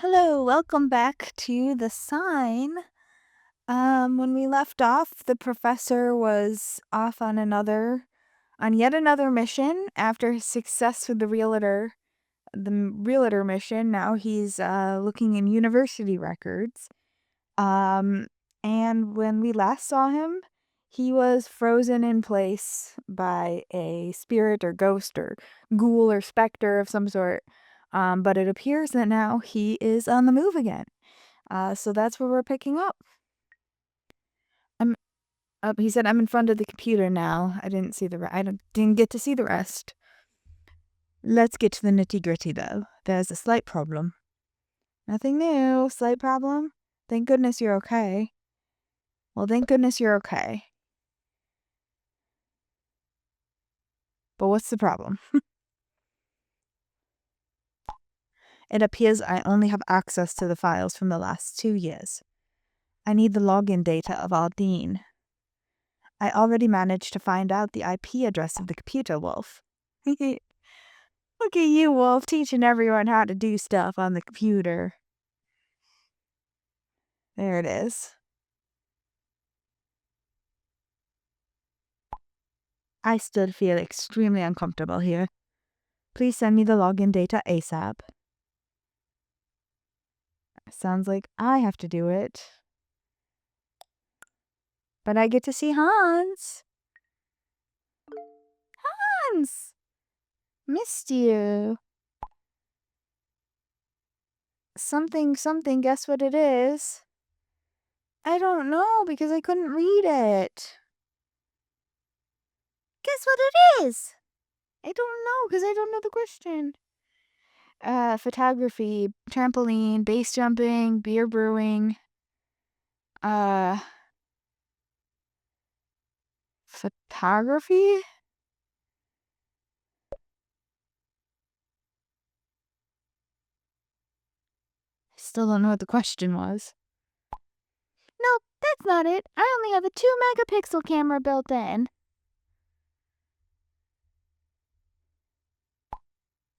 Hello, welcome back to the sign. When we left off, the professor was off on yet another mission after his success with the realtor mission. Now he's looking in university records. Um, and when we last saw him, he was frozen in place by a spirit or ghost or ghoul or specter of some sort. But it appears that now he is on the move again. So that's where we're picking up. I'm He said I'm in front of the computer now. I didn't see didn't get to see the rest. Let's get to the nitty-gritty though. There's a slight problem. Nothing new. Slight problem. Thank goodness you're okay. Well, thank goodness you're okay. But what's the problem? It appears I only have access to the files from the last 2 years. I need the login data of our dean. I already managed to find out the IP address of the computer, Wolf. Look at you, Wolf, teaching everyone how to do stuff on the computer. There it is. I still feel extremely uncomfortable here. Please send me the login data ASAP. Sounds like I have to do it. But I get to see Hans. Hans! Missed you. Something, guess what it is? I don't know because I couldn't read it. Guess what it is? I don't know because I don't know the question. Photography, trampoline, base jumping, beer brewing. Photography? Still don't know what the question was. Nope, that's not it. I only have a 2-megapixel camera built in.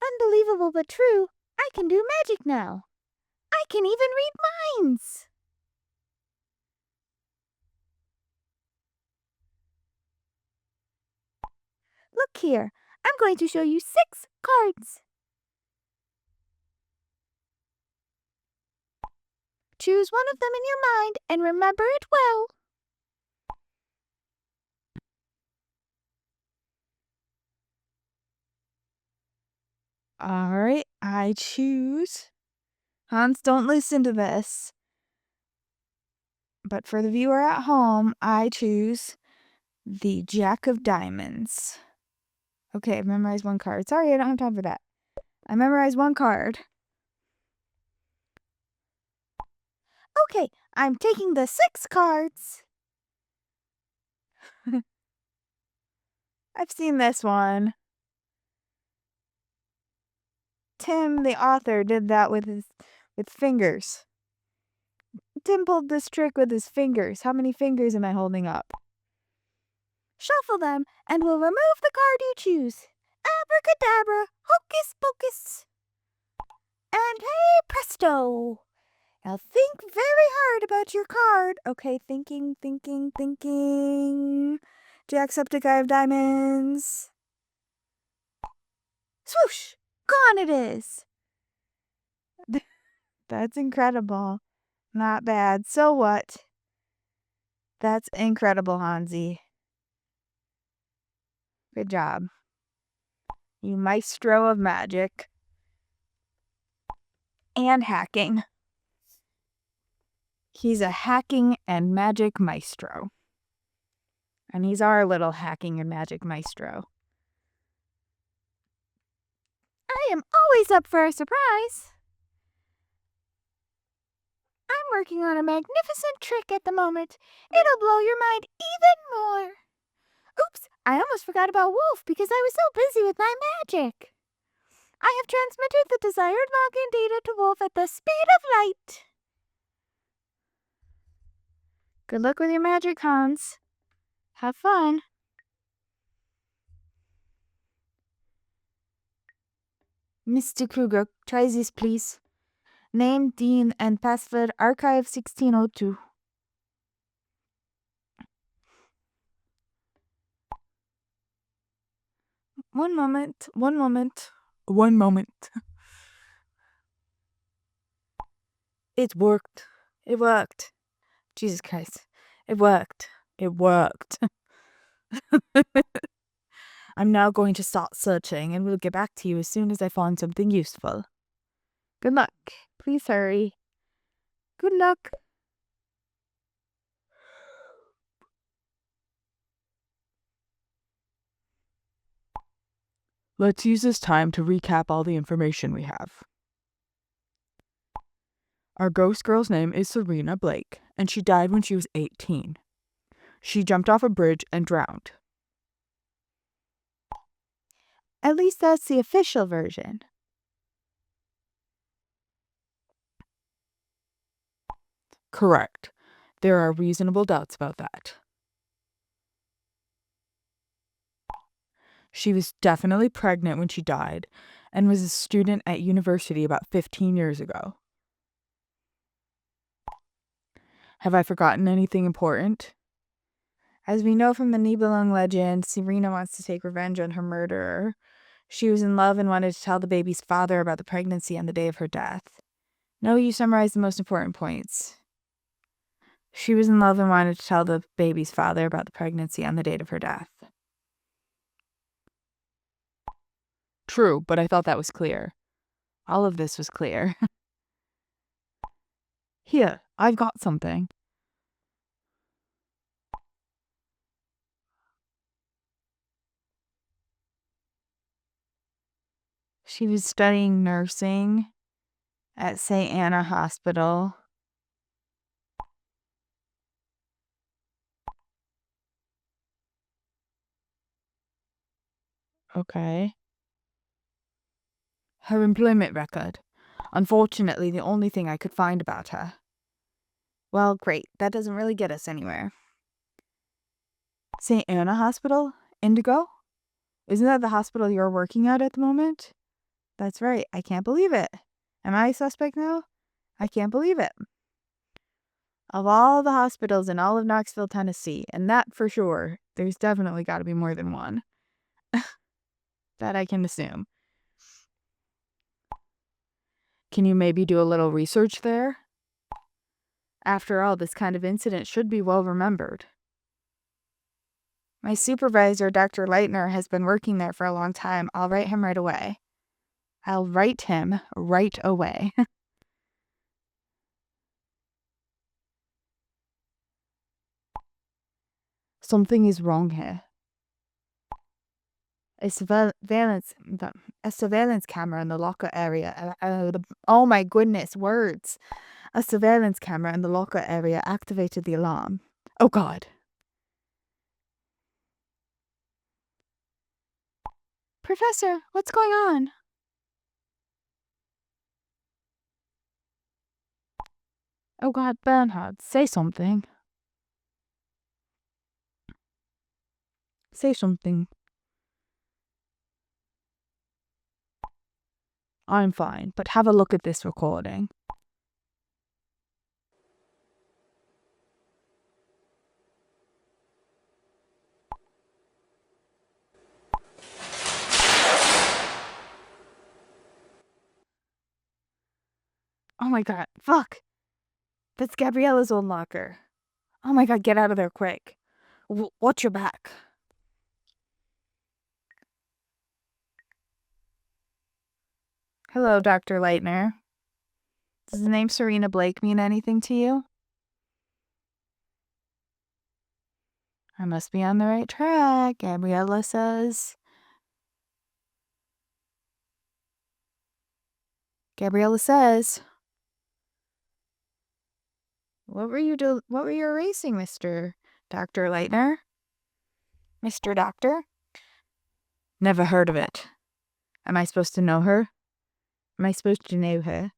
Unbelievable but true. I can do magic now. I can even read minds. Look here. I'm going to show you 6 cards. Choose one of them in your mind and remember it well. All right, I choose. Hans, don't listen to this. But for the viewer at home, I choose the Jack of Diamonds. Okay, I've memorized 1 card. Sorry, I don't have time for that. I memorized 1 card. Okay, I'm taking the 6 cards. I've seen this one. Tim, the author, did that with fingers. Tim pulled this trick with his fingers. How many fingers am I holding up? Shuffle them, and we'll remove the card you choose. Abracadabra, hocus pocus. And hey presto! Now think very hard about your card. Okay, thinking. Jacksepticeye of Diamonds. Swoosh! Gone it is! That's incredible. Not bad. So what? That's incredible, Hansi. Good job. You maestro of magic. And hacking. He's a hacking and magic maestro. And he's our little hacking and magic maestro. I am always up for a surprise. I'm working on a magnificent trick at the moment. It'll blow your mind even more. Oops, I almost forgot about Wolf because I was so busy with my magic. I have transmitted the desired login data to Wolf at the speed of light. Good luck with your magic, Hans. Have fun. Mr. Kruger, try this, please. Name, Dean, and password archive 1602. One moment. One moment. One moment. It worked. It worked. Jesus Christ. It worked. It worked. I'm now going to start searching and we'll get back to you as soon as I find something useful. Good luck. Please hurry. Good luck. Let's use this time to recap all the information we have. Our ghost girl's name is Sarina Blake, and she died when she was 18. She jumped off a bridge and drowned. At least that's the official version. Correct. There are reasonable doubts about that. She was definitely pregnant when she died and was a student at university about 15 years ago. Have I forgotten anything important? As we know from the Nibelung legend, Sarina wants to take revenge on her murderer. She was in love and wanted to tell the baby's father about the pregnancy on the day of her death. No, you summarized the most important points. She was in love and wanted to tell the baby's father about the pregnancy on the date of her death. True, but I thought that was clear. All of this was clear. Here, I've got something. She was studying nursing at St. Anna Hospital. Okay. Her employment record. Unfortunately, the only thing I could find about her. Well, great. That doesn't really get us anywhere. St. Anna Hospital? Indigo? Isn't that the hospital you're working at the moment? That's right. I can't believe it. Am I a suspect now? I can't believe it. Of all the hospitals in all of Knoxville, Tennessee, and that for sure, there's definitely got to be more than one. That I can assume. Can you maybe do a little research there? After all, this kind of incident should be well remembered. My supervisor, Dr. Leitner, has been working there for a long time. I'll write him right away. I'll write him right away. Something is wrong here. A surveillance camera in the locker area. Oh my goodness, words. A surveillance camera in the locker area activated the alarm. Oh God. Professor, what's going on? Oh God, Bernhard, say something. Say something. I'm fine, but have a look at this recording. Oh my God, fuck. That's Gabriella's old locker. Oh my God, get out of there quick. Watch your back. Hello, Dr. Leitner. Does the name Sarina Blake mean anything to you? I must be on the right track, Gabriella says. Gabriella says. What were you erasing, Mr. Dr. Leitner? Mr. Doctor? Never heard of it. Am I supposed to know her? Am I supposed to know her?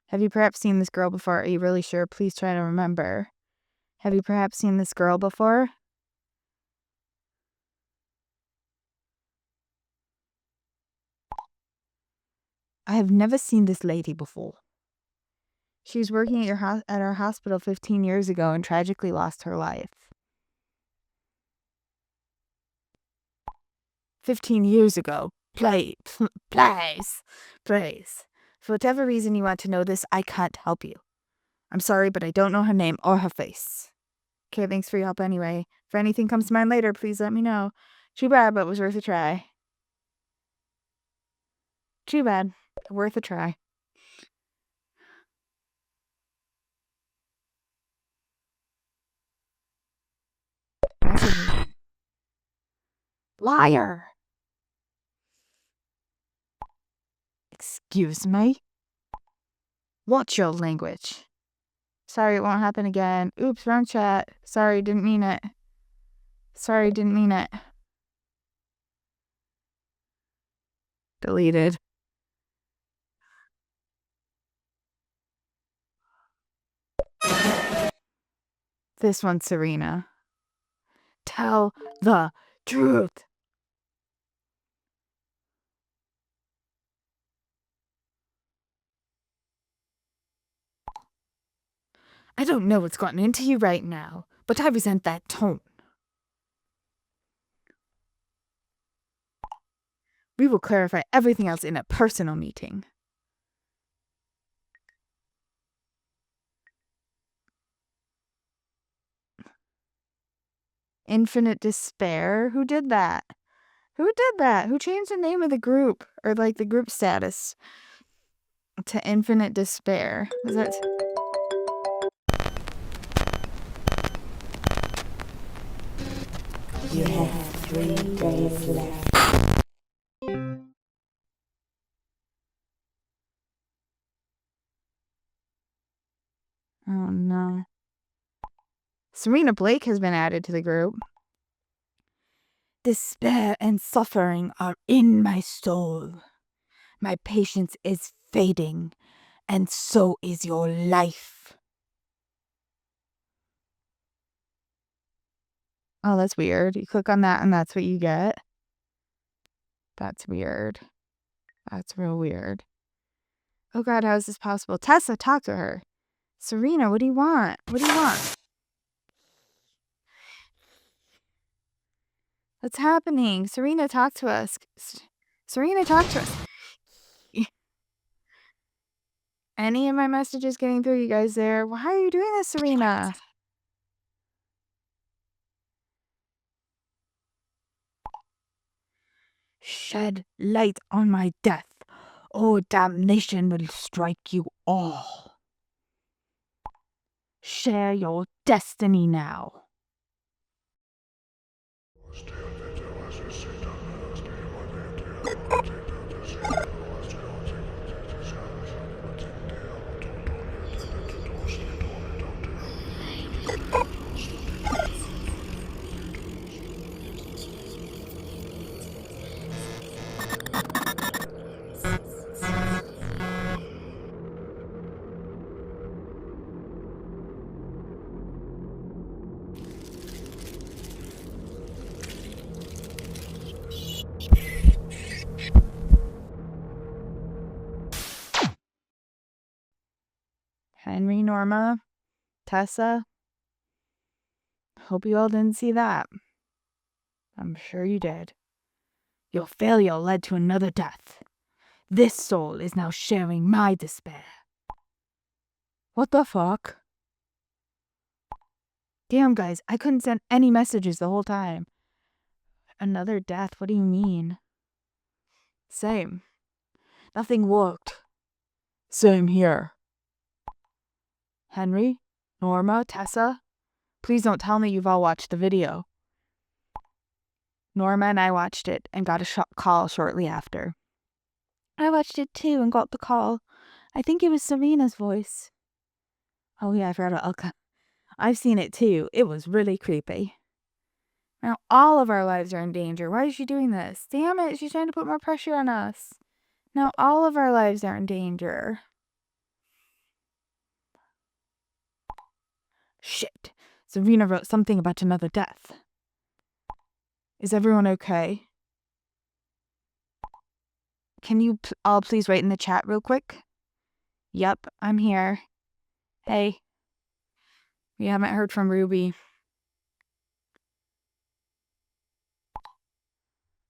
Have you perhaps seen this girl before? Are you really sure? Please try to remember. Have you perhaps seen this girl before? I have never seen this lady before. She was working at our hospital 15 years ago and tragically lost her life. 15 years ago. Please. For whatever reason you want to know this, I can't help you. I'm sorry, but I don't know her name or her face. Okay, thanks for your help anyway. If anything comes to mind later, please let me know. Too bad, but it was worth a try. Too bad. Worth a try. Message. Liar! Excuse me? What's your language? Sorry, it won't happen again. Oops, wrong chat. Sorry, didn't mean it. Sorry, didn't mean it. Deleted. This one's Sarina. Tell the truth. I don't know what's gotten into you right now, but I resent that tone. We will clarify everything else in a personal meeting. Infinite despair? Who did that? Who did that? Who changed the name of the group? Or like the group status to infinite despair? Was that... You have 3 days left. Oh no. Sarina Blake has been added to the group. Despair and suffering are in my soul. My patience is fading, and so is your life. Oh, that's weird. You click on that and that's what you get. That's weird. That's real weird. Oh God, how is this possible? Tessa, talk to her. Sarina, what do you want? What do you want? What's happening? Sarina, talk to us. Sarina, talk to us. Any of my messages getting through, you guys there? Why are you doing this, Sarina? Shed light on my death. Oh, damnation will strike you all. Share your destiny now. Henry, Norma, Tessa. Hope you all didn't see that. I'm sure you did. Your failure led to another death. This soul is now sharing my despair. What the fuck? Damn, guys, I couldn't send any messages the whole time. Another death? What do you mean? Same. Nothing worked. Same here. Henry? Norma? Tessa? Please don't tell me you've all watched the video. Norma and I watched it and got a call shortly after. I watched it too and got the call. I think it was Sarina's voice. Oh yeah, I forgot about I've seen it too. It was really creepy. Now all of our lives are in danger. Why is she doing this? Damn it, she's trying to put more pressure on us. Now all of our lives are in danger. Shit. Sarina wrote something about another death. Is everyone okay? Can you all please write in the chat real quick? Yep, I'm here. Hey. We haven't heard from Ruby.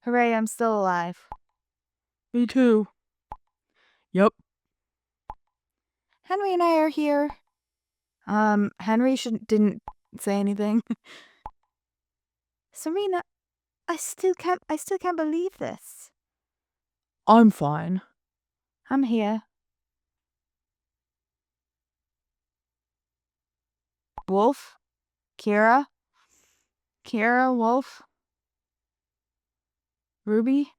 Hooray, I'm still alive. Me too. Yep. Henry and I are here. Henry didn't say anything. Sarina, I still can't believe this. I'm fine. I'm here. Wolf? Kira? Kira, Wolf? Ruby?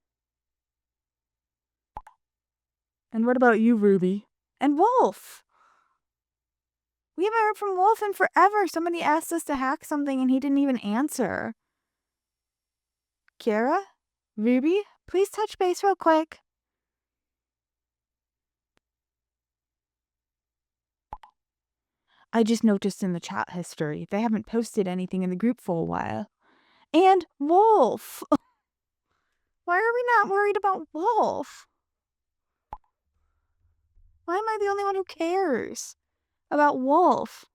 And what about you, Ruby? And Wolf! We haven't heard from Wolf in forever. Somebody asked us to hack something and he didn't even answer. Kira? Ruby? Please touch base real quick. I just noticed in the chat history, they haven't posted anything in the group for a while. And Wolf! Why are we not worried about Wolf? Why am I the only one who cares about Wolf?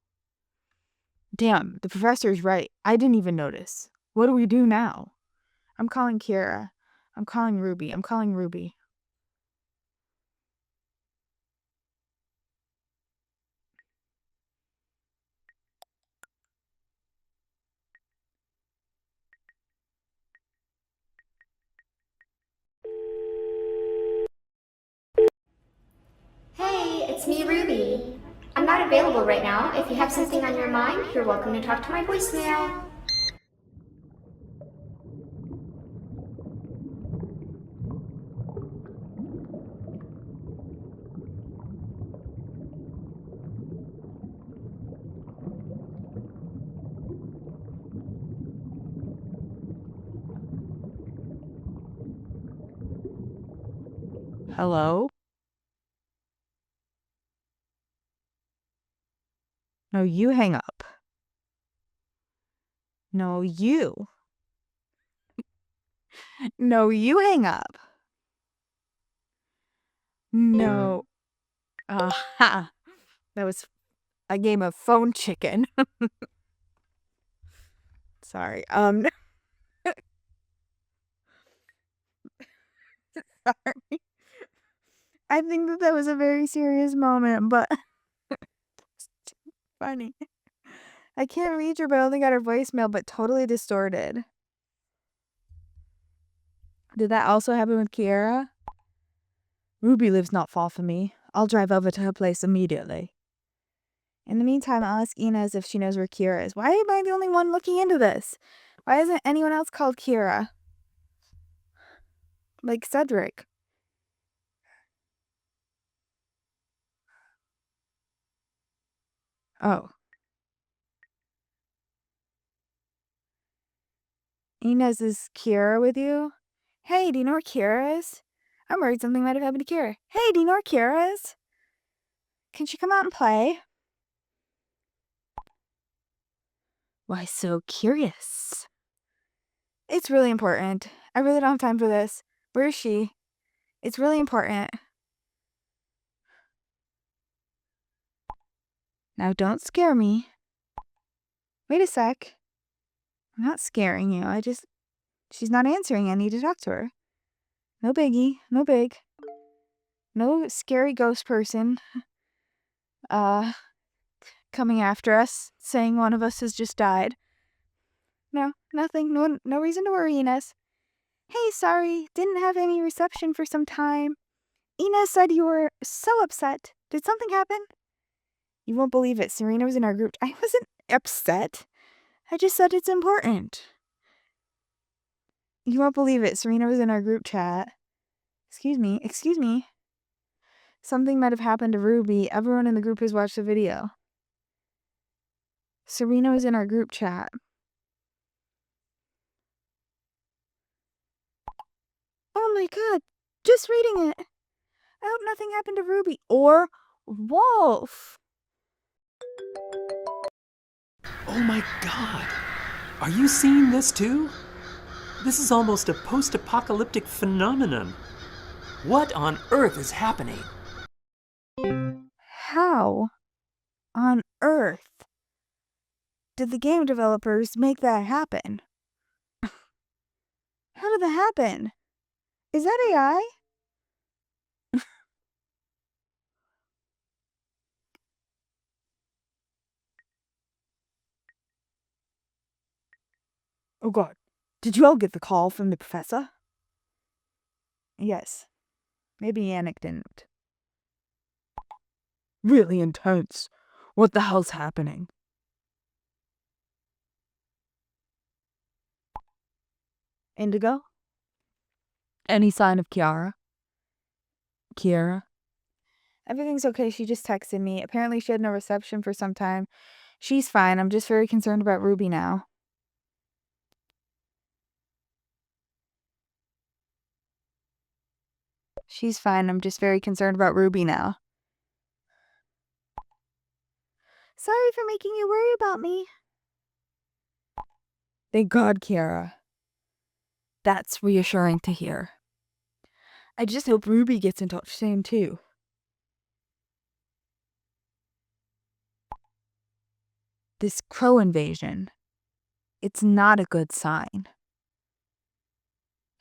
Damn, the professor's right. I didn't even notice. What do we do now? I'm calling Kira. I'm calling Ruby. I'm calling Ruby. Hey, it's me, Ruby. I'm not available right now. If you have something on your mind, you're welcome to talk to my voicemail. Hello? No, you hang up. No, you. No, you hang up. No. Aha. That was a game of phone chicken. Sorry. Sorry. I think that was a very serious moment, but it's too funny. I can't reach her, but I only got her voicemail, but totally distorted. Did that also happen with Kiara? Ruby lives not far from me. I'll drive over to her place immediately. In the meantime, I'll ask Inez if she knows where Kira is. Why am I the only one looking into this? Why isn't anyone else called Kira? Like Cedric. Oh. Inez, is Kira with you? Hey, do you know where Kira is? I'm worried something might have happened to Kira. Hey, do you know where Kira is? Can she come out and play? Why so curious? It's really important. I really don't have time for this. Where is she? It's really important. Now don't scare me. Wait a sec. I'm not scaring you. She's not answering. I need to talk to her. No biggie. No big. No scary ghost person. Coming after us, saying one of us has just died. No, nothing. No reason to worry, Inez. Hey, sorry. Didn't have any reception for some time. Inez said you were so upset. Did something happen? You won't believe it. Sarina was in our group. I wasn't upset. I just said it's important. You won't believe it. Sarina was in our group chat. Excuse me. Something might have happened to Ruby. Everyone in the group has watched the video. Sarina was in our group chat. Oh my god. Just reading it. I hope nothing happened to Ruby. Or Wolf. Oh my god! Are you seeing this too? This is almost a post-apocalyptic phenomenon. What on earth is happening? How on earth did the game developers make that happen? How did that happen? Is that AI? Oh god. Did you all get the call from the professor? Yes. Maybe Yannick didn't. Really intense. What the hell's happening? Indigo? Any sign of Kiara? Kiara? Everything's okay. She just texted me. Apparently she had no reception for some time. She's fine. I'm just very concerned about Ruby now. She's fine. I'm just very concerned about Ruby now. Sorry for making you worry about me. Thank God, Kiara. That's reassuring to hear. I just hope Ruby gets in touch soon, too. This crow invasion, it's not a good sign.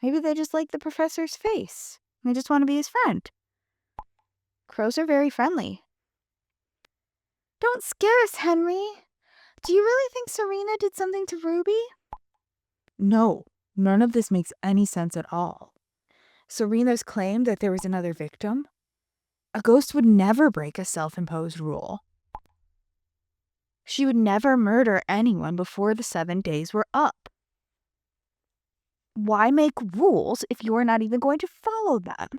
Maybe they just like the professor's face. They just want to be his friend. Crows are very friendly. Don't scare us, Henry. Do you really think Sarina did something to Ruby? No, none of this makes any sense at all. Sarina's claim that there was another victim? A ghost would never break a self-imposed rule. She would never murder anyone before the 7 days were up. Why make rules if you are not even going to follow them?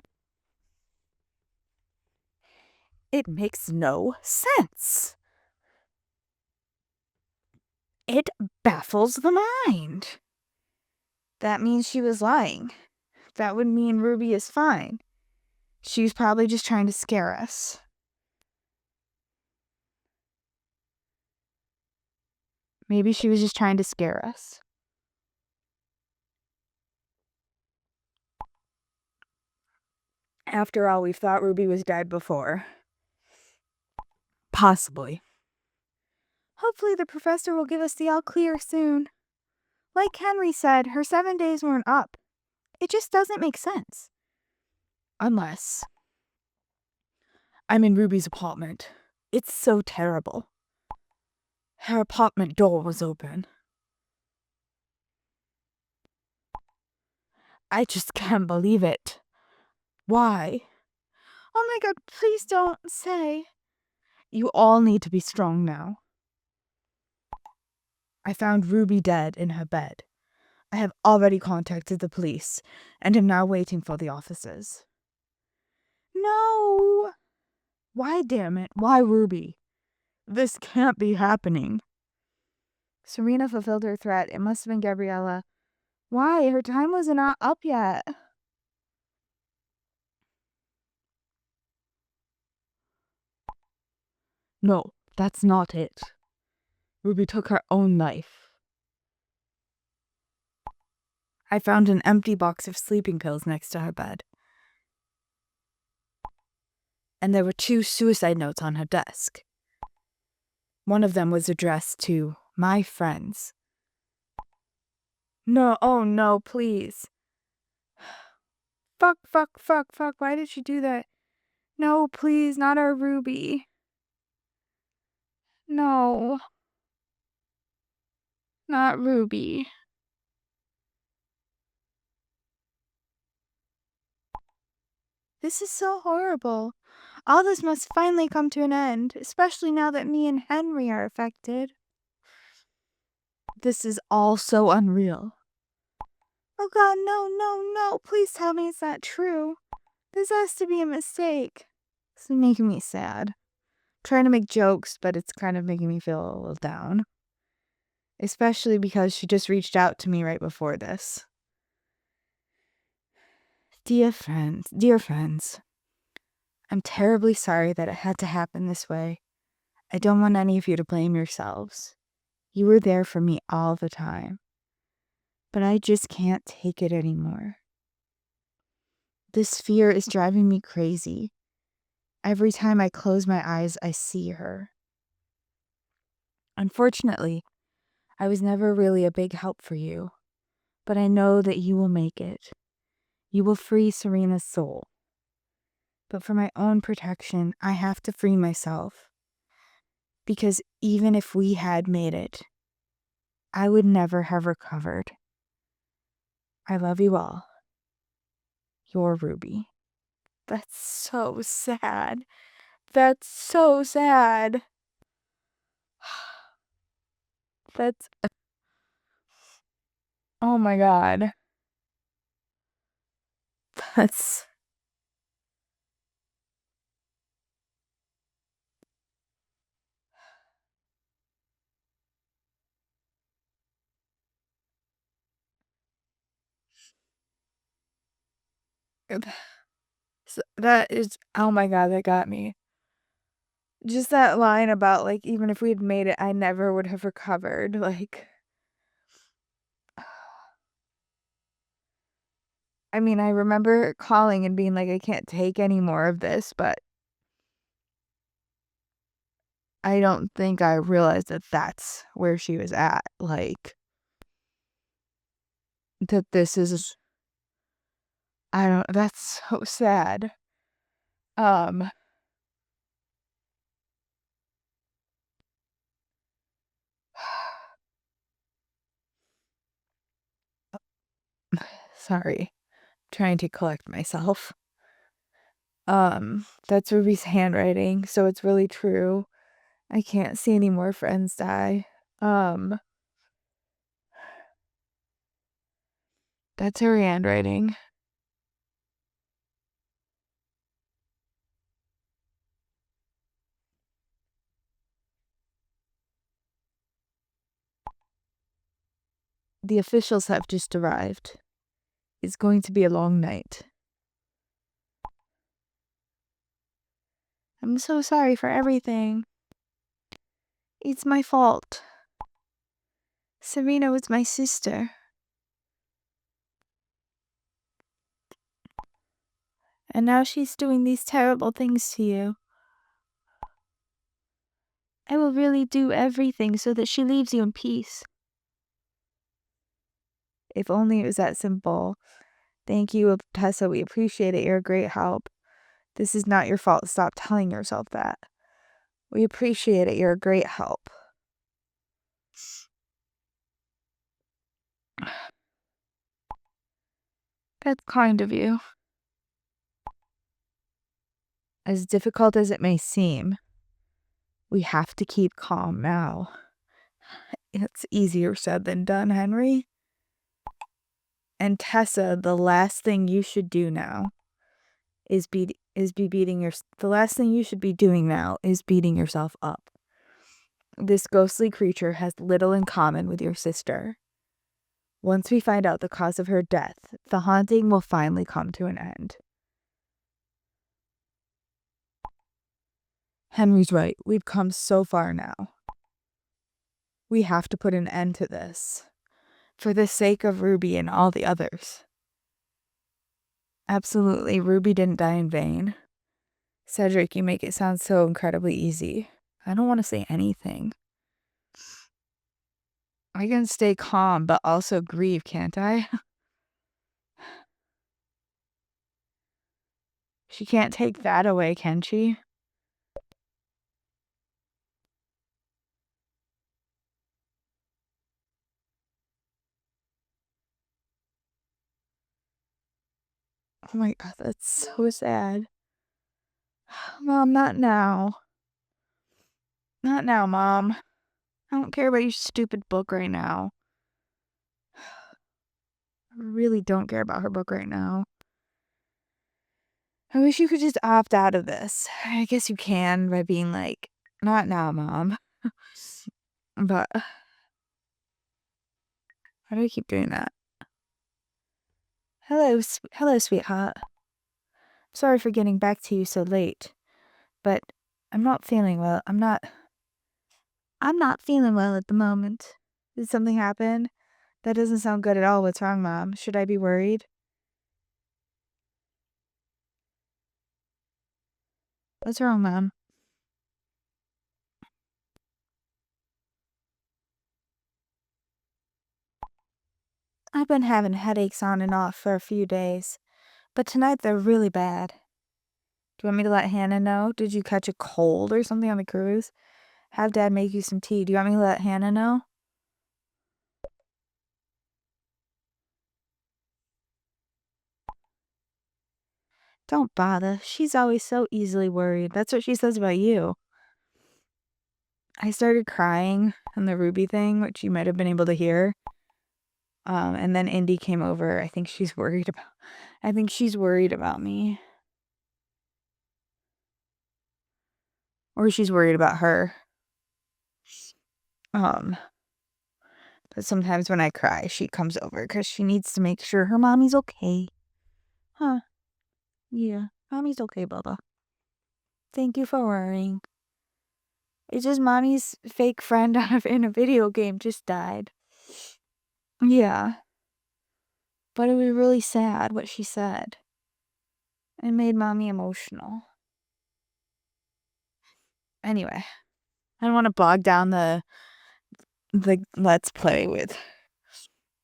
It makes no sense. It baffles the mind. That means she was lying. That would mean Ruby is fine. She's probably just trying to scare us. Maybe she was just trying to scare us. After all, we've thought Ruby was dead before. Possibly. Hopefully the professor will give us the all clear soon. Like Henry said, her 7 days weren't up. It just doesn't make sense. Unless I'm in Ruby's apartment. It's so terrible. Her apartment door was open. I just can't believe it. Why? Oh my god, please don't say. You all need to be strong now. I found Ruby dead in her bed. I have already contacted the police and am now waiting for the officers. No! Why, damn it? Why Ruby? This can't be happening. Sarina fulfilled her threat. It must have been Gabriella. Why? Her time was not up yet. No, that's not it. Ruby took her own life. I found an empty box of sleeping pills next to her bed. And there were 2 suicide notes on her desk. One of them was addressed to my friends. No, oh no, please. Fuck, why did she do that? No, please, not our Ruby. No. Not Ruby. This is so horrible. All this must finally come to an end, especially now that me and Henry are affected. This is all so unreal. Oh god, no, please tell me it's not true. This has to be a mistake. This is making me sad. Trying to make jokes, but it's kind of making me feel a little down. Especially because she just reached out to me right before this. Dear friends, I'm terribly sorry that it had to happen this way. I don't want any of you to blame yourselves. You were there for me all the time. But I just can't take it anymore. This fear is driving me crazy. Every time I close my eyes, I see her. Unfortunately, I was never really a big help for you, but I know that you will make it. You will free Sarina's soul. But for my own protection, I have to free myself. Because even if we had made it, I would never have recovered. I love you all. Your Ruby. That's so sad. That's so sad. That's. Oh my god. That's. That is. Oh my god, that got me. Just that line about, like, even if we had made it, I never would have recovered. Like. I mean, I remember calling and being like, I can't take any more of this, but I don't think I realized that that's where she was at. Like, that this is. I don't. That's so sad. Um. Sorry. Trying to collect myself. That's Ruby's handwriting, so it's really true. I can't see any more friends die. Um, that's her handwriting. The officials have just arrived. It's going to be a long night. I'm so sorry for everything. It's my fault. Sarina was my sister. And now she's doing these terrible things to you. I will really do everything so that she leaves you in peace. If only it was that simple. Thank you, Tessa. We appreciate it. You're a great help. This is not your fault. Stop telling yourself that. We appreciate it. You're a great help. That's kind of you. As difficult as it may seem, we have to keep calm now. It's easier said than done, Henry. And Tessa, the last thing you should do now is be beating your the last thing you should be doing now is beating yourself up. This ghostly creature has little in common with your sister. Once we find out the cause of her death, the haunting will finally come to an end. Henry's right. We've come so far now. We have to put an end to this. For the sake of Ruby and all the others. Absolutely, Ruby didn't die in vain. Cedric, you make it sound so incredibly easy. I don't want to say anything. I can stay calm, but also grieve, can't I? She can't take that away, can she? Oh my god, that's so sad. Mom, not now. Not now, Mom. I don't care about your stupid book right now. I really don't care about her book right now. I wish you could just opt out of this. I guess you can by being like, not now, Mom. But why do I keep doing that? Hello, sweetheart. Sorry for getting back to you so late, but I'm not feeling well. I'm not I'm not feeling well at the moment. Did something happen? That doesn't sound good at all. What's wrong, Mom? Should I be worried? What's wrong, Mom? I've been having headaches on and off for a few days, but tonight they're really bad. Do you want me to let Hannah know? Did you catch a cold or something on the cruise? Have Dad make you some tea. Do you want me to let Hannah know? Don't bother. She's always so easily worried. That's what she says about you. I started crying on the Ruby thing, which you might have been able to hear. And then Indy came over. I think she's worried about me. Or she's worried about her. But sometimes when I cry, she comes over because she needs to make sure her mommy's okay. Huh. Yeah, mommy's okay, Bubba. Thank you for worrying. It's just mommy's fake friend in a video game just died. Yeah. But it was really sad what she said. It made mommy emotional. Anyway, I don't want to bog down the let's play with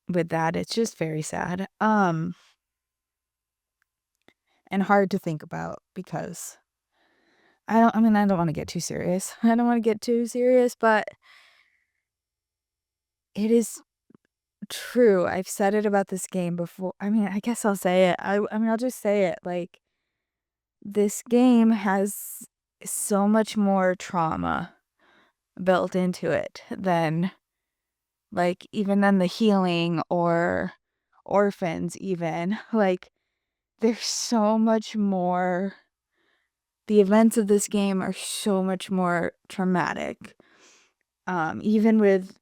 that. It's just very sad. And hard to think about because I don't want to get too serious. But it is true. I've said it about this game before. I guess I'll say it. I'll just say it. Like, this game has so much more trauma built into it than, like, even than the healing or orphans even. Like, there's so much more. The events of this game are so much more traumatic. Even with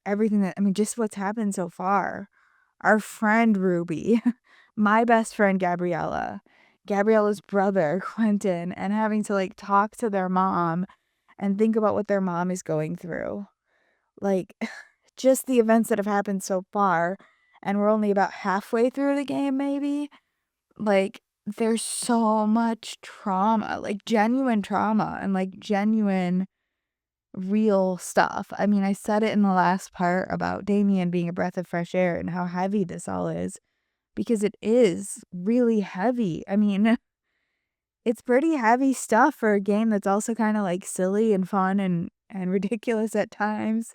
everything just what's happened so far. Our friend Ruby, my best friend Gabriella's brother Quentin, and having to like talk to their mom and think about what their mom is going through. Like, just the events that have happened so far, and we're only about halfway through the game, maybe. Like, there's so much trauma, like genuine trauma and like genuine real stuff. I said it in the last part about Damian being a breath of fresh air and how heavy this all is, because it is really heavy. It's pretty heavy stuff for a game that's also kind of like silly and fun and ridiculous at times.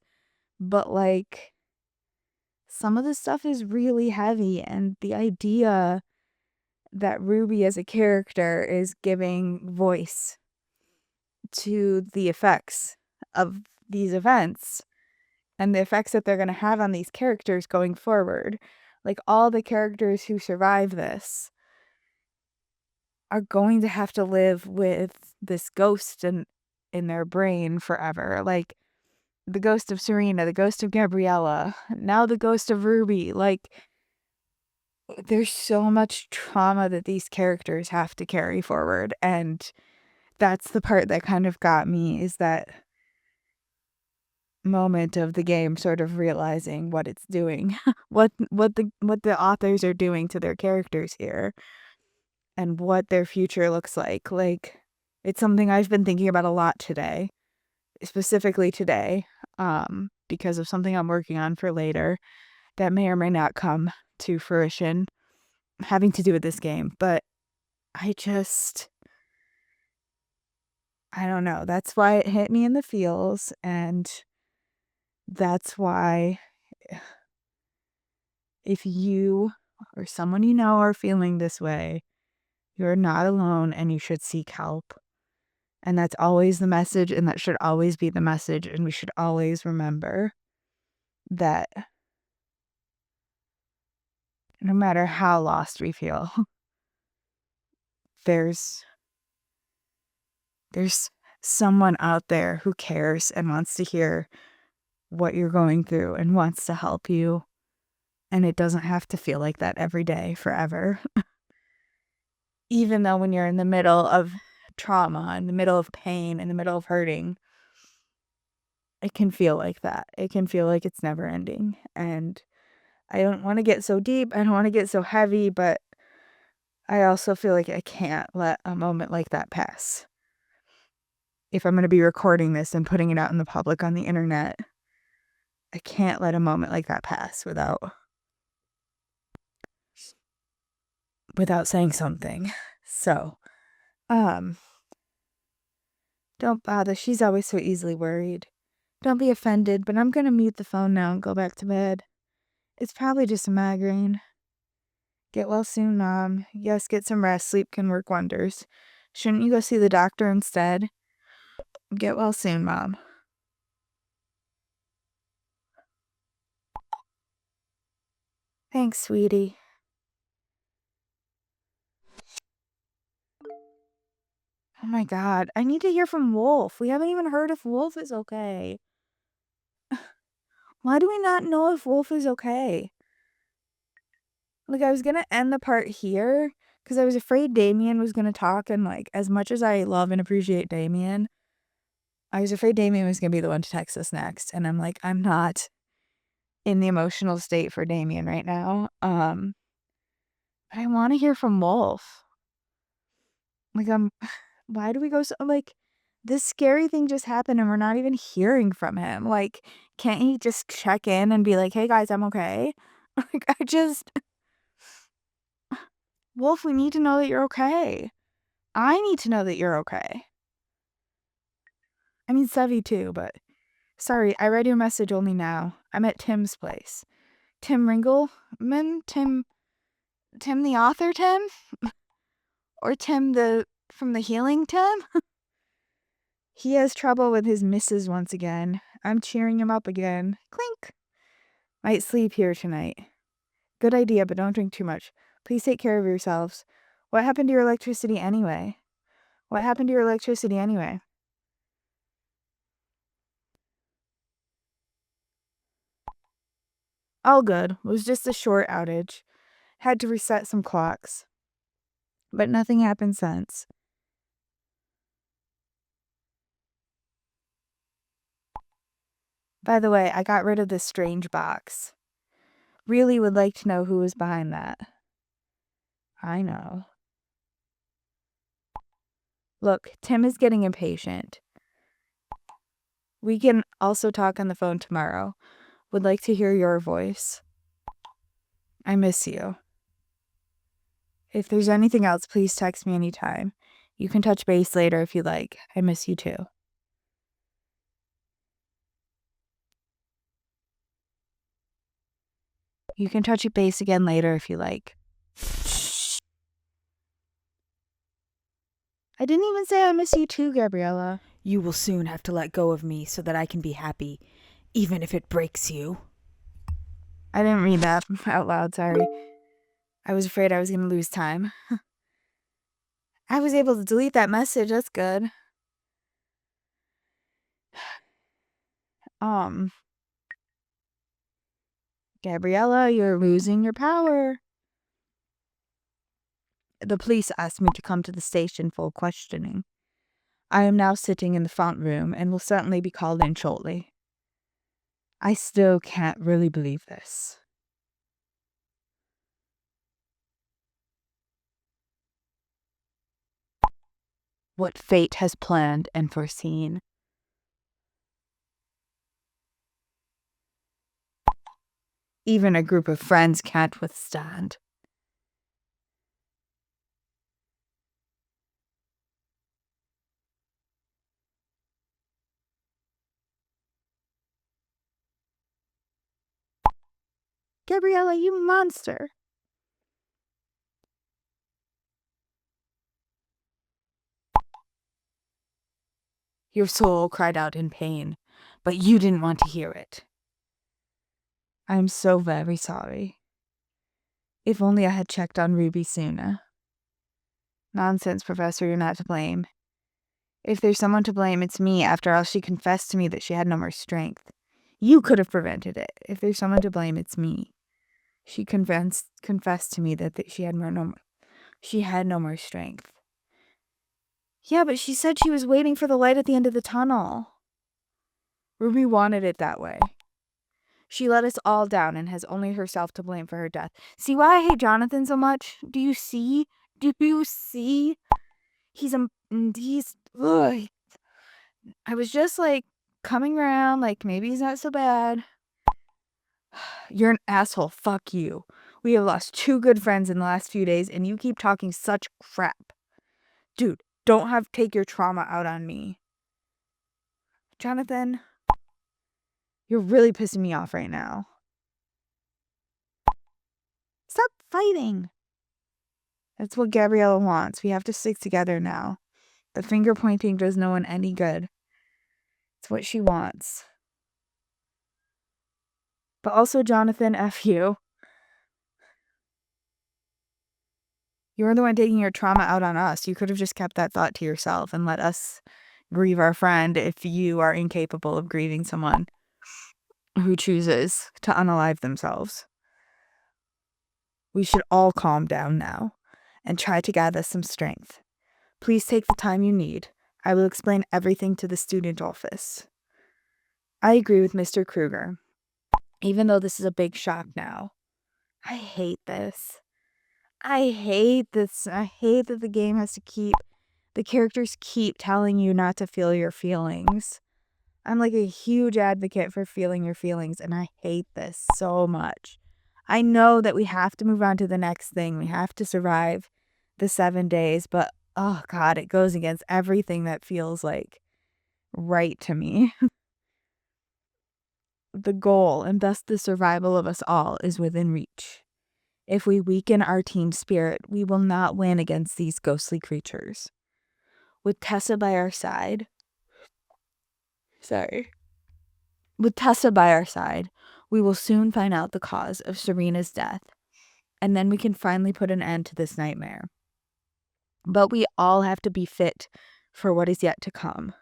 But like, some of the stuff is really heavy, and the idea that Ruby as a character is giving voice to the effects of these events and the effects that they're going to have on these characters going forward. Like, all the characters who survive this are going to have to live with this ghost in their brain forever. Like, the ghost of Sarina, the ghost of Gabriella, now the ghost of Ruby. Like, there's so much trauma that these characters have to carry forward, and that's the part that kind of got me, is that moment of the game sort of realizing what it's doing, what the authors are doing to their characters here, and what their future looks like. Like, it's something I've been thinking about a lot today, specifically today, because of something I'm working on for later that may or may not come to fruition, having to do with this game. But I don't know. That's why it hit me in the feels, and that's why, if you or someone you know are feeling this way, you're not alone and you should seek help. And that's always the message, and that should always be the message, and we should always remember that no matter how lost we feel, there's someone out there who cares and wants to hear what you're going through and wants to help you. And it doesn't have to feel like that every day forever. Even though when you're in the middle of trauma, in the middle of pain, in the middle of hurting, It can feel like that. It can feel like it's never ending. And I don't want to get so deep. I don't want to get so heavy, but I also feel like I can't let a moment like that pass. If I'm going to be recording this and putting it out in the public on the internet, I can't let a moment like that pass without saying something. So, don't bother. She's always so easily worried. Don't be offended, but I'm going to mute the phone now and go back to bed. It's probably just a migraine. Get well soon, Mom. Yes, get some rest. Sleep can work wonders. Shouldn't you go see the doctor instead? Get well soon, Mom. Thanks, sweetie. Oh my God, I need to hear from Wolf. We haven't even heard if Wolf is okay. Why do we not know if Wolf is okay? Like, I was gonna end the part here because I was afraid Damian was gonna talk, and like, as much as I love and appreciate Damian, I was afraid Damian was gonna be the one to text us next, and I'm like, I'm not in the emotional state for Damian right now. But I want to hear from Wolf. Like, why do we go so, like, this scary thing just happened and we're not even hearing from him. Like, can't he just check in and be like, hey guys, I'm okay? Like, Wolf, we need to know that you're okay. I need to know that you're okay. I mean, Sevy too, but sorry, I read your message only now. I'm at Tim's place. Tim Ringelman? Tim the author Tim? Or Tim from the healing Tim? He has trouble with his missus once again. I'm cheering him up again. Clink. Might sleep here tonight. Good idea, but don't drink too much. Please take care of yourselves. What happened to your electricity anyway? What happened to your electricity anyway? All good. It was just a short outage. Had to reset some clocks. But nothing happened since. By the way, I got rid of this strange box. Really would like to know who was behind that. I know. Look, Tim is getting impatient. We can also talk on the phone tomorrow. Would like to hear your voice. I miss you. If there's anything else, please text me anytime. You can touch base later if you like. I miss you too. You can touch base again later if you like. Shh. I didn't even say I miss you too, Gabriella. You will soon have to let go of me so that I can be happy, even if it breaks you. I didn't read that out loud, sorry. I was afraid I was going to lose time. I was able to delete that message, that's good. Gabriella, you're losing your power. The police asked me to come to the station for questioning. I am now sitting in the front room and will certainly be called in shortly. I still can't really believe this. What fate has planned and foreseen. Even a group of friends can't withstand. Gabriella, you monster! Your soul cried out in pain, but you didn't want to hear it. I am so very sorry. If only I had checked on Ruby sooner. Nonsense, Professor, you're not to blame. If there's someone to blame, it's me. After all, she confessed to me that she had no more strength. You could have prevented it. If there's someone to blame, it's me. She confessed to me that she had no more strength. Yeah, but she said she was waiting for the light at the end of the tunnel. Ruby wanted it that way. She let us all down and has only herself to blame for her death. See why I hate Jonathan so much? Do you see? Do you see? He's ugh. I was just like coming around, like maybe he's not so bad. You're an asshole. Fuck you. We have lost 2 good friends in the last few days and you keep talking such crap. Dude, don't take your trauma out on me. Jonathan, you're really pissing me off right now. Stop fighting. That's what Gabriella wants. We have to stick together now. The finger pointing does no one any good. It's what she wants. But also, Jonathan, F you. You're the one taking your trauma out on us. You could have just kept that thought to yourself and let us grieve our friend if you are incapable of grieving someone who chooses to unalive themselves. We should all calm down now and try to gather some strength. Please take the time you need. I will explain everything to the student office. I agree with Mr. Kruger, even though this is a big shock now. I hate this. I hate this. I hate that the game has to the characters keep telling you not to feel your feelings. I'm like a huge advocate for feeling your feelings, and I hate this so much. I know that we have to move on to the next thing. We have to survive the 7 days, but oh God, it goes against everything that feels like right to me. The goal, and thus the survival of us all, is within reach. If we weaken our team spirit, we will not win against these ghostly creatures. With Tessa by our side, we will soon find out the cause of Sarina's death, and then we can finally put an end to this nightmare. But we all have to be fit for what is yet to come.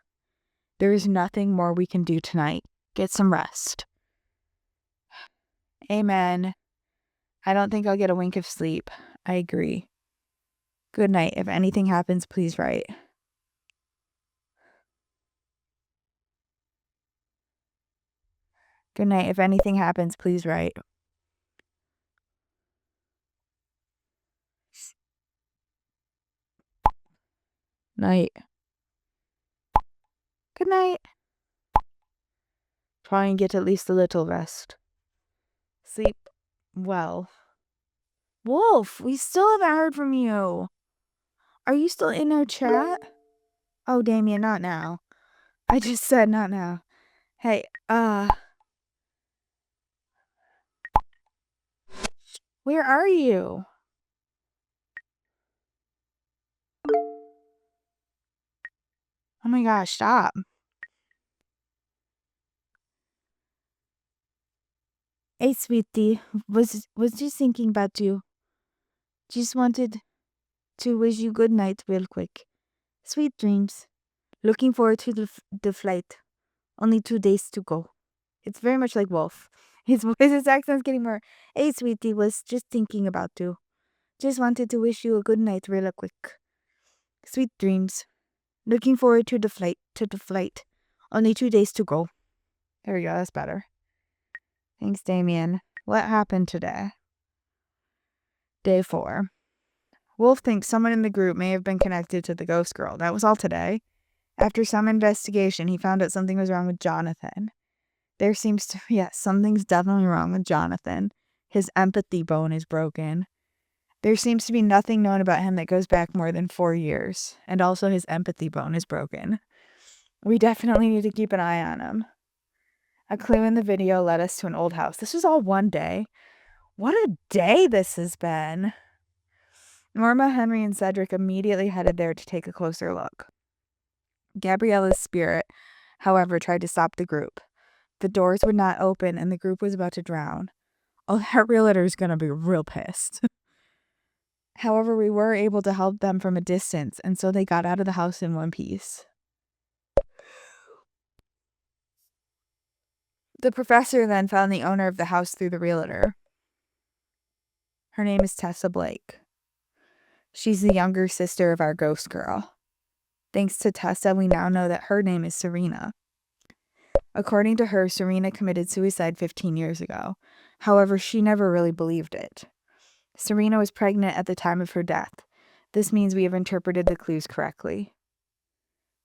There is nothing more we can do tonight. Get some rest. Amen. I don't think I'll get a wink of sleep. I agree. Good night. If anything happens, please write. Good night. If anything happens, please write. Night. Good night. Try and get at least a little rest. Sleep well. Wolf, we still haven't heard from you. Are you still in our chat? Oh, Damian, not now. I just said not now. Hey, where are you? Oh my gosh, stop. Hey, sweetie, was just thinking about you. Just wanted to wish you good night real quick. Sweet dreams. Looking forward to the flight. Only 2 days to go. It's very much like Wolf. His accent's getting more. Hey, sweetie, was just thinking about you. Just wanted to wish you a good night real quick. Sweet dreams. Looking forward to the flight. Only 2 days to go. There we go, that's better. Thanks, Damian. What happened today? Day 4. Wolf thinks someone in the group may have been connected to the ghost girl. That was all today. After some investigation, he found out something was wrong with Jonathan. Something's definitely wrong with Jonathan. His empathy bone is broken. There seems to be nothing known about him that goes back more than 4 years. And also his empathy bone is broken. We definitely need to keep an eye on him. A clue in the video led us to an old house. This was all one day. What a day this has been. Norma, Henry, and Cedric immediately headed there to take a closer look. Gabriella's spirit, however, tried to stop the group. The doors would not open and the group was about to drown. Oh, that realtor's gonna be real pissed. However, we were able to help them from a distance, and so they got out of the house in one piece. The professor then found the owner of the house through the realtor. Her name is Tessa Blake. She's the younger sister of our ghost girl. Thanks to Tessa, we now know that her name is Sarina. According to her, Sarina committed suicide 15 years ago. However, she never really believed it. Sarina was pregnant at the time of her death. This means we have interpreted the clues correctly.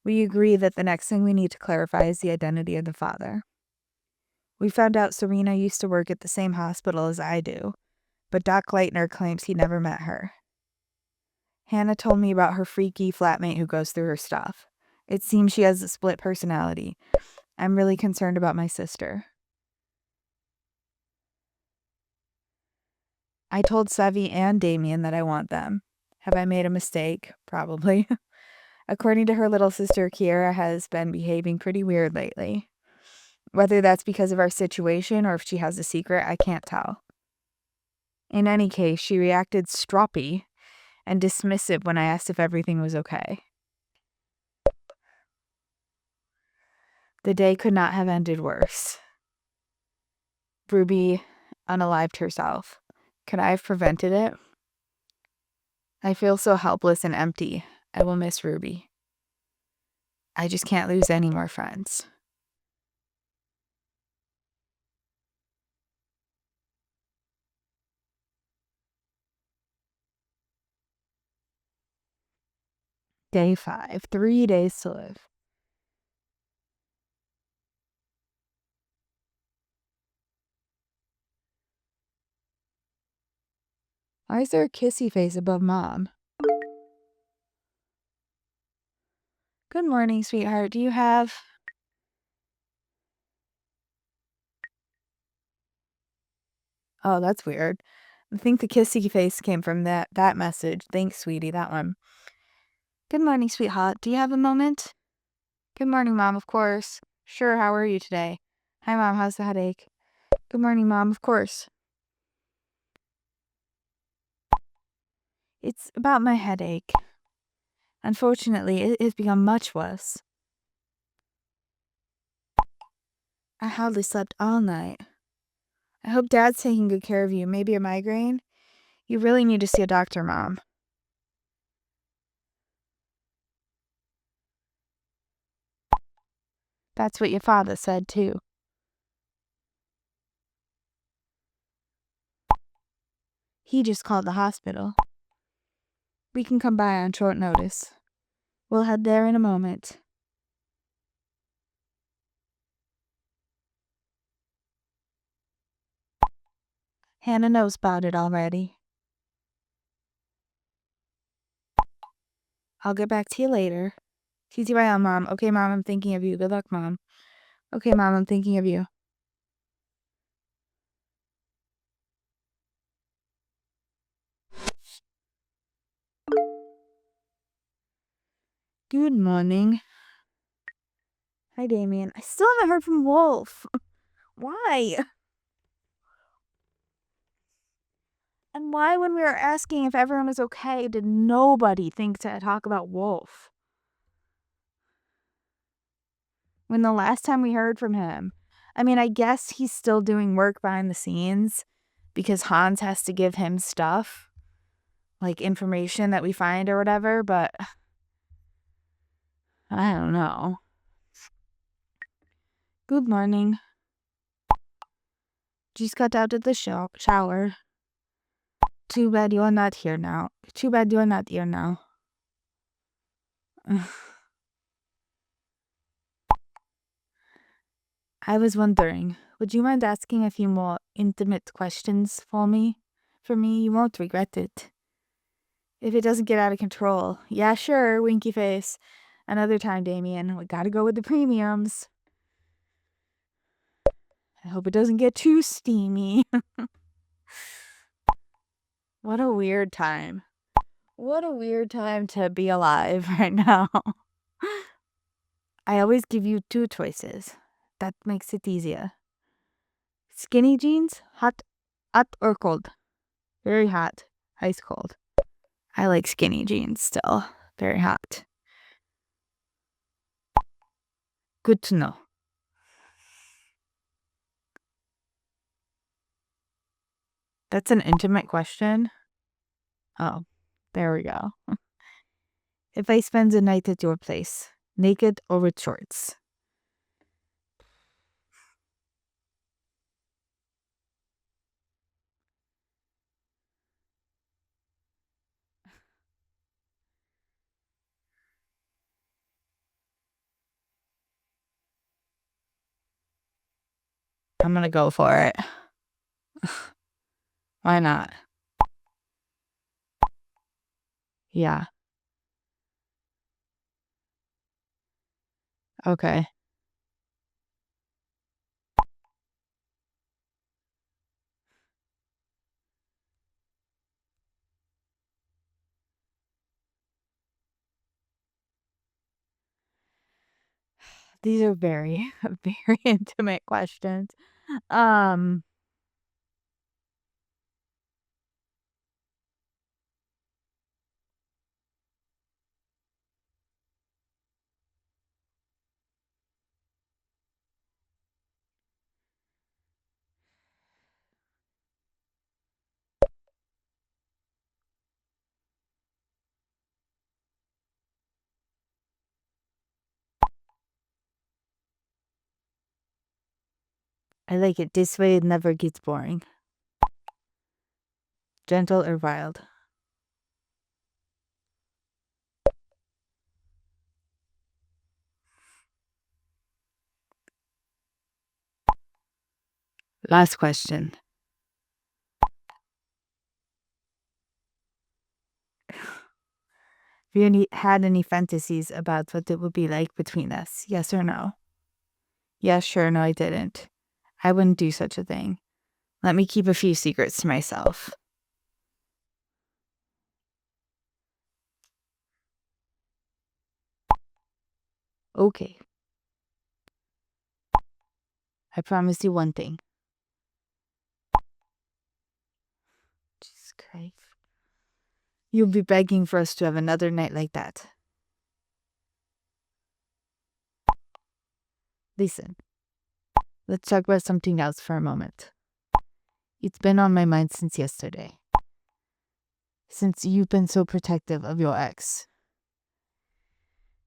We agree that the next thing we need to clarify is the identity of the father. We found out Sarina used to work at the same hospital as I do, but Doc Leitner claims he never met her. Hannah told me about her freaky flatmate who goes through her stuff. It seems she has a split personality. I'm really concerned about my sister. I told Sevi and Damian that I want them. Have I made a mistake? Probably. According to her little sister, Kiera has been behaving pretty weird lately. Whether that's because of our situation or if she has a secret, I can't tell. In any case, she reacted stroppy and dismissive when I asked if everything was okay. The day could not have ended worse. Ruby unalived herself. Could I have prevented it? I feel so helpless and empty. I will miss Ruby. I just can't lose any more friends. Day 5. 3 days to live. Why is there a kissy face above Mom? Good morning, sweetheart. Do you have... Oh, that's weird. I think the kissy face came from that message. Thanks, sweetie, that one. Good morning, sweetheart. Do you have a moment? Good morning, Mom, of course. Sure, how are you today? Hi, Mom, how's the headache? Good morning, Mom, of course. It's about my headache. Unfortunately, it has become much worse. I hardly slept all night. I hope Dad's taking good care of you. Maybe a migraine? You really need to see a doctor, Mom. That's what your father said, too. He just called the hospital. We can come by on short notice. We'll head there in a moment. Hannah knows about it already. I'll get back to you later. TTYL, Mom. Okay, Mom, I'm thinking of you. Good luck, Mom. Okay, Mom, I'm thinking of you. Good morning. Hi, Damian. I still haven't heard from Wolf. Why? And why, when we were asking if everyone was okay, did nobody think to talk about Wolf? When the last time we heard from him, I mean, I guess he's still doing work behind the scenes because Hans has to give him stuff, like information that we find or whatever, but I don't know. Good morning. Just got out of the shower. Too bad you're not here now. Too bad you're not here now. I was wondering, would you mind asking a few more intimate questions for me? For me, you won't regret it. If it doesn't get out of control. Yeah, sure, winky face. Another time, Damian. We gotta go with the premiums. I hope it doesn't get too steamy. What a weird time. What a weird time to be alive right now. I always give you 2 choices. That makes it easier. Skinny jeans, hot or cold? Very hot, ice cold. I like skinny jeans still. Very hot. Good to know. That's an intimate question. Oh, there we go. If I spend the night at your place, naked or with shorts? I'm gonna go for it. Why not? Yeah. Okay. These are very, very intimate questions. Um, I like it. This way it never gets boring. Gentle or wild? Last question. Have you had any fantasies about what it would be like between us? Yes or no? Yes, sure, no, I didn't. I wouldn't do such a thing. Let me keep a few secrets to myself. Okay. I promise you one thing. Jesus Christ. You'll be begging for us to have another night like that. Listen, let's talk about something else for a moment. It's been on my mind since yesterday. Since you've been so protective of your ex.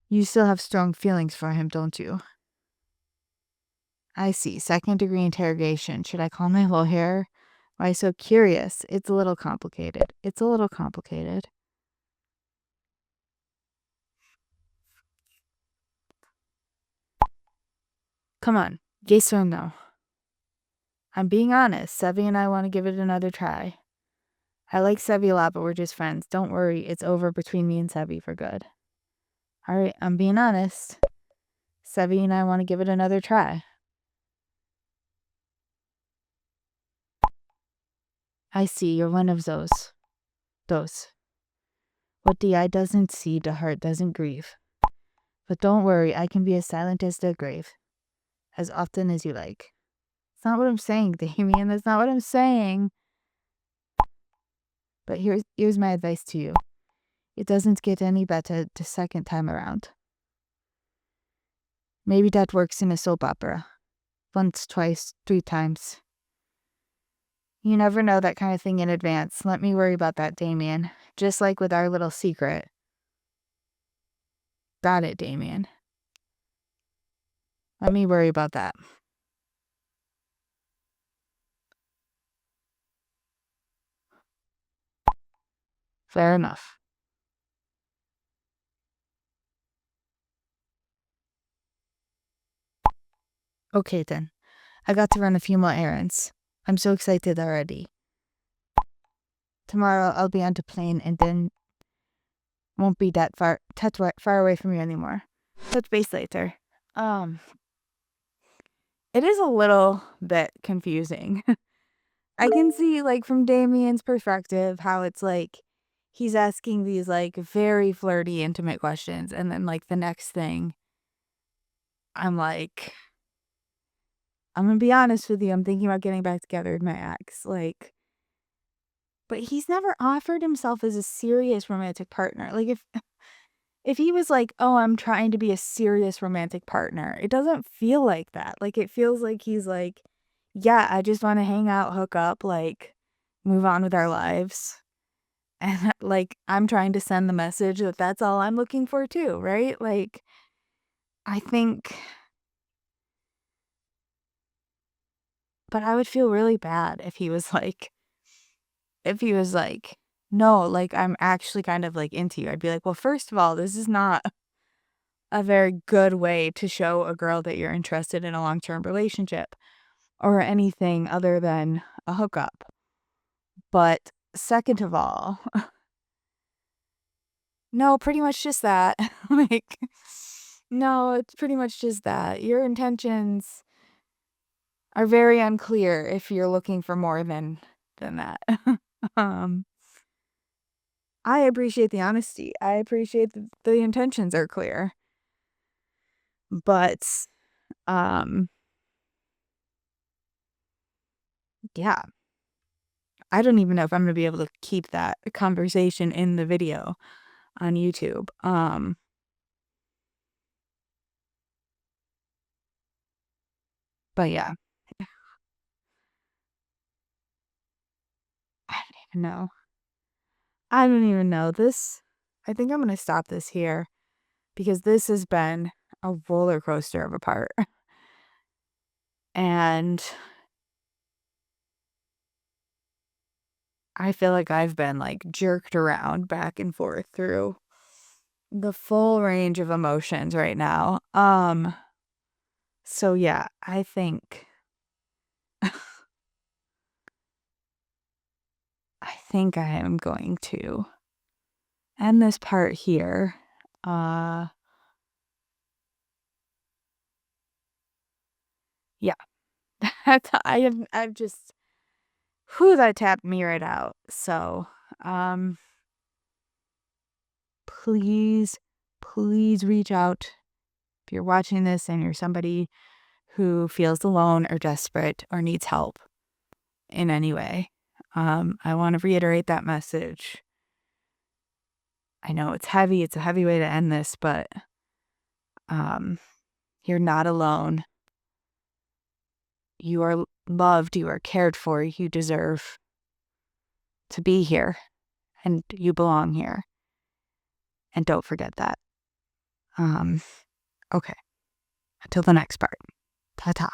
You still have strong feelings for him, don't you? I see. Second-degree interrogation. Should I call my lawyer? Why so curious? It's a little complicated. Come on. Yes or no? I'm being honest. Sevi and I want to give it another try. I like Sevi a lot, but we're just friends. Don't worry. It's over between me and Sevi for good. Alright, I'm being honest. Sevi and I want to give it another try. I see. You're one of those. What the eye doesn't see, the heart doesn't grieve. But don't worry, I can be as silent as the grave. As often as you like. It's not what I'm saying, Damian. That's not what I'm saying. But here's my advice to you. It doesn't get any better the second time around. Maybe that works in a soap opera. Once, twice, 3 times. You never know that kind of thing in advance. Let me worry about that, Damian. Just like with our little secret. Got it, Damian. Let me worry about that. Fair enough. Okay then. I got to run a few more errands. I'm so excited already. Tomorrow I'll be on the plane and then won't be that far away from you anymore. Touch base later. It is a little bit confusing. I can see, like, from Damian's perspective, how it's like he's asking these, like, very flirty, intimate questions, and then, like, the next thing, I'm like, I'm gonna be honest with you, I'm thinking about getting back together with my ex, like, but he's never offered himself as a serious romantic partner. Like, if he was like, "Oh, I'm trying to be a serious romantic partner," it doesn't feel like that. Like, it feels like he's like, "Yeah, I just wanna hang out, hook up, like, move on with our lives." And, like, I'm trying to send the message that that's all I'm looking for too, right? Like, I think but I would feel really bad if he was like, "No, like, I'm actually kind of, like, into you." I'd be like, "Well, first of all, this is not a very good way to show a girl that you're interested in a long-term relationship. or anything other than a hookup. But second of all, no, pretty much just that. Like, no, it's pretty much just that. Your intentions are very unclear if you're looking for more than that. um, I appreciate the honesty. I appreciate the intentions are clear. But um yeah, I don't even know if I'm going to be able to keep that conversation in the video on YouTube. But yeah, I don't even know. I don't even know. I think I'm going to stop this here because this has been a roller coaster of a part. And I feel like I've been like jerked around back and forth through the full range of emotions right now. So yeah, I think I am going to end this part here. Yeah. I've just whew, that tapped me right out. So, please, please reach out if you're watching this and you're somebody who feels alone or desperate or needs help in any way. I want to reiterate that message. I know it's heavy. It's a heavy way to end this, but you're not alone. You are loved. You are cared for. You deserve to be here, and you belong here. And don't forget that. Okay. Until the next part. Ta-ta.